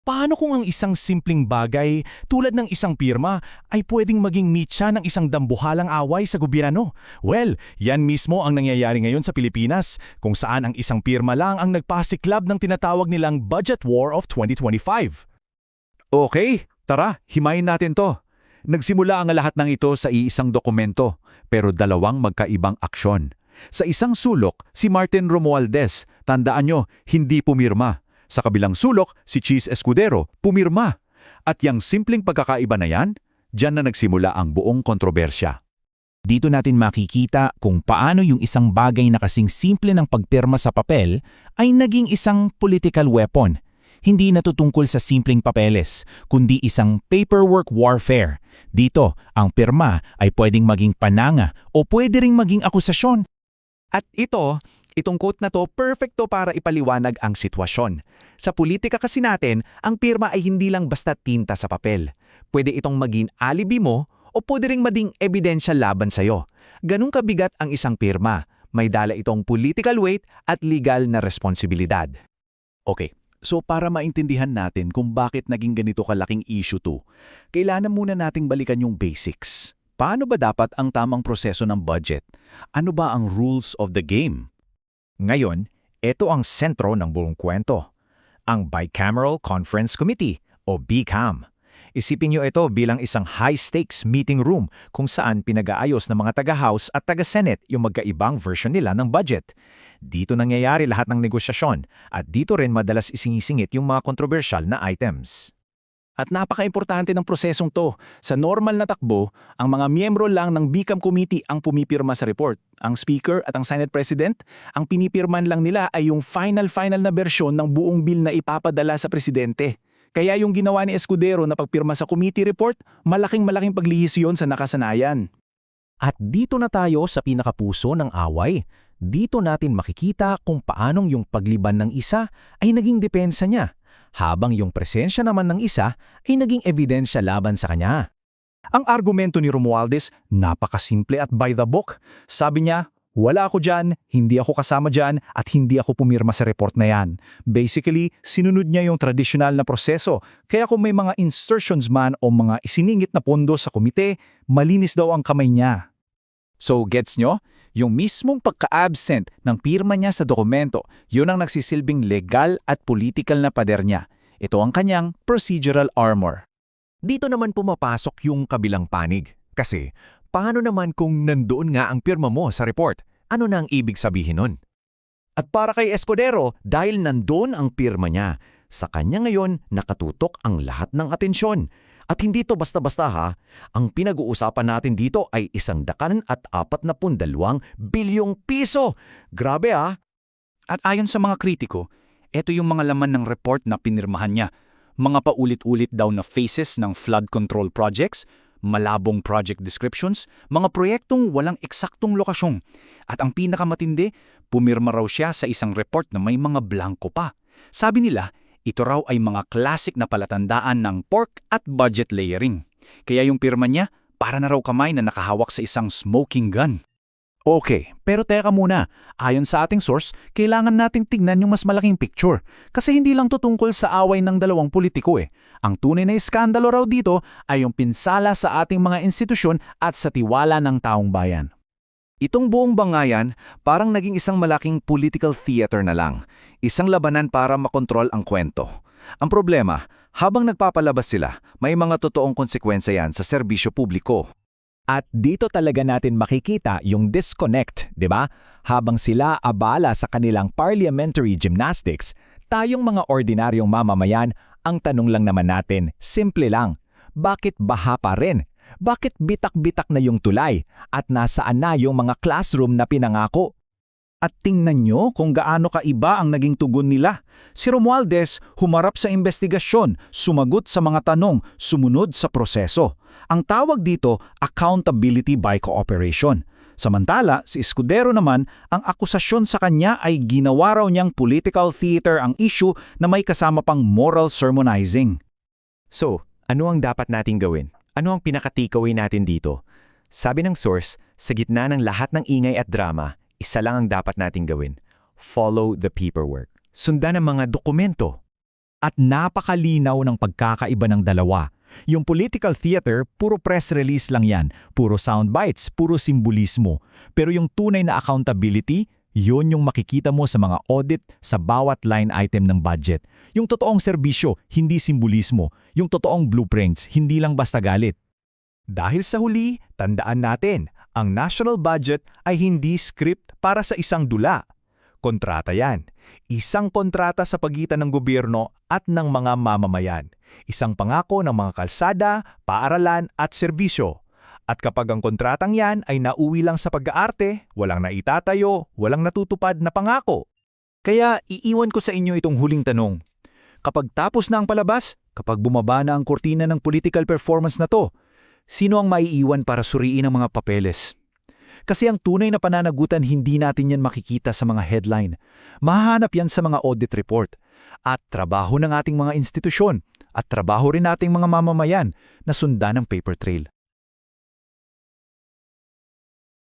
Paano kung ang isang simpleng bagay tulad ng isang pirma ay pwedeng maging mitya ng isang dambuhalang away sa gobyerno? Well, yan mismo ang nangyayari ngayon sa Pilipinas, kung saan ang isang pirma lang ang nagpasiklab ng tinatawag nilang Budget War of 2025. Okay, tara, himayin natin to. Nagsimula ang lahat ng ito sa iisang dokumento, pero dalawang magkaibang aksyon. Sa isang sulok, si Martin Romualdez, tandaan nyo, hindi pumirma. Sa kabilang sulok, si Cheese Escudero, pumirma. At yang simpleng pagkakaiba na yan, dyan na nagsimula ang buong kontrobersya. Dito natin makikita kung paano yung isang bagay na kasing simple ng pagpirma sa papel ay naging isang political weapon. Hindi natutungkol sa simpleng papeles, kundi isang paperwork warfare. Dito, ang pirma ay pwedeng maging pananga o pwede ring maging akusasyon. At itong quote na to, perfecto para ipaliwanag ang sitwasyon. Sa politika kasi natin, ang pirma ay hindi lang basta tinta sa papel. Pwede itong maging alibi mo o pwede ring maging ebidensya laban sa'yo. Ganun kabigat ang isang pirma. May dala itong political weight at legal na responsibilidad. Okay, so para maintindihan natin kung bakit naging ganito kalaking issue to, kailangan muna nating balikan yung basics. Paano ba dapat ang tamang proseso ng budget? Ano ba ang rules of the game? Ngayon, ito ang sentro ng buong kwento. Ang Bicameral Conference Committee o BCAM. Isipin niyo ito bilang isang high-stakes meeting room kung saan pinag-aayos ng mga taga-House at taga-Senate yung magkaibang version nila ng budget. Dito nangyayari lahat ng negosasyon at dito rin madalas isinisingit yung mga kontrobersyal na items. At napaka-importante ng prosesong to. Sa normal na takbo, ang mga miyembro lang ng BCAM Committee ang pumipirma sa report. Ang Speaker at ang Senate President, ang pinipirman lang nila ay yung final na bersyon ng buong bill na ipapadala sa Presidente. Kaya yung ginawa ni Escudero na pagpirma sa committee report, malaking paglihis yun sa nakasanayan. At dito na tayo sa pinakapuso ng away. Dito natin makikita kung paanong yung pagliban ng isa ay naging depensa niya, habang yung presensya naman ng isa ay naging ebidensya laban sa kanya. Ang argumento ni Romualdez, napakasimple at by the book. Sabi niya, wala ako dyan, hindi ako kasama dyan, at hindi ako pumirma sa report na yan. Basically, sinunod niya yung tradisyonal na proseso, kaya kung may mga insertions man o mga isiningit na pondo sa komite, malinis daw ang kamay niya. So gets nyo? Yung mismong pagka-absent ng pirma niya sa dokumento, yun ang nagsisilbing legal at political na pader niya. Ito ang kanyang procedural armor. Dito naman pumapasok yung kabilang panig. Kasi, paano naman kung nandoon nga ang pirma mo sa report? Ano na ang ibig sabihin nun? At para kay Escudero, dahil nandoon ang pirma niya, sa kanya ngayon nakatutok ang lahat ng atensyon. At hindi to basta-basta ha, ang pinag-uusapan natin dito ay 142 bilyong piso. Grabe ha! At ayon sa mga kritiko, ito yung mga laman ng report na pinirmahan niya. Mga paulit-ulit daw na phases ng flood control projects, malabong project descriptions, mga proyektong walang eksaktong lokasyon. At ang pinakamatindi, pumirma raw siya sa isang report na may mga blanco pa. Sabi nila, ito raw ay mga classic na palatandaan ng pork at budget layering. Kaya yung pirma niya, para na raw kamay na nakahawak sa isang smoking gun. Okay, pero teka muna. Ayon sa ating source, kailangan nating tignan yung mas malaking picture. Kasi hindi lang to tungkol sa away ng dalawang politiko eh. Ang tunay na iskandalo raw dito ay yung pinsala sa ating mga institusyon at sa tiwala ng taong bayan. Itong buong bangayan parang naging isang malaking political theater na lang. Isang labanan para makontrol ang kwento. Ang problema, habang nagpapalabas sila, may mga totoong konsekwensya yan sa serbisyo publiko. At dito talaga natin makikita yung disconnect, di ba? Habang sila abala sa kanilang parliamentary gymnastics, tayong mga ordinaryong mamamayan, ang tanong lang naman natin, simple lang, bakit baha pa rin? Bakit bitak-bitak na yung tulay? At nasaan na yung mga classroom na pinangako? At tingnan nyo kung gaano kaiba ang naging tugon nila. Si Romualdez humarap sa investigasyon, sumagot sa mga tanong, sumunod sa proseso. Ang tawag dito, accountability by cooperation. Samantala, si Escudero naman, ang akusasyon sa kanya ay ginawa raw niyang political theater ang issue na may kasama pang moral sermonizing. So, ano ang dapat nating gawin? Ano ang pinaka-takeaway natin dito? Sabi ng source, sa gitna ng lahat ng ingay at drama, isa lang ang dapat nating gawin. Follow the paperwork. Sundan ang mga dokumento. At napakalinaw ng pagkakaiba ng dalawa. Yung political theater, puro press release lang yan, puro soundbites, puro simbolismo. Pero yung tunay na accountability, yun yung makikita mo sa mga audit sa bawat line item ng budget. Yung totoong serbisyo, hindi simbolismo. Yung totoong blueprints, hindi lang basta galit. Dahil sa huli, tandaan natin, ang national budget ay hindi script para sa isang dula. Kontrata yan. Isang kontrata sa pagitan ng gobyerno at ng mga mamamayan. Isang pangako ng mga kalsada, paaralan at serbisyo. At kapag ang kontratang yan ay nauwi lang sa pag-aarte, walang naitatayo, walang natutupad na pangako. Kaya iiwan ko sa inyo itong huling tanong. Kapag tapos na ang palabas, kapag bumaba na ang kurtina ng political performance na to, sino ang maiiwan para suriin ang mga papeles? Kasi ang tunay na pananagutan hindi natin yan makikita sa mga headline. Mahahanap yan sa mga audit report. At trabaho ng ating mga institusyon at trabaho rin nating mga mamamayan na sundan ng paper trail.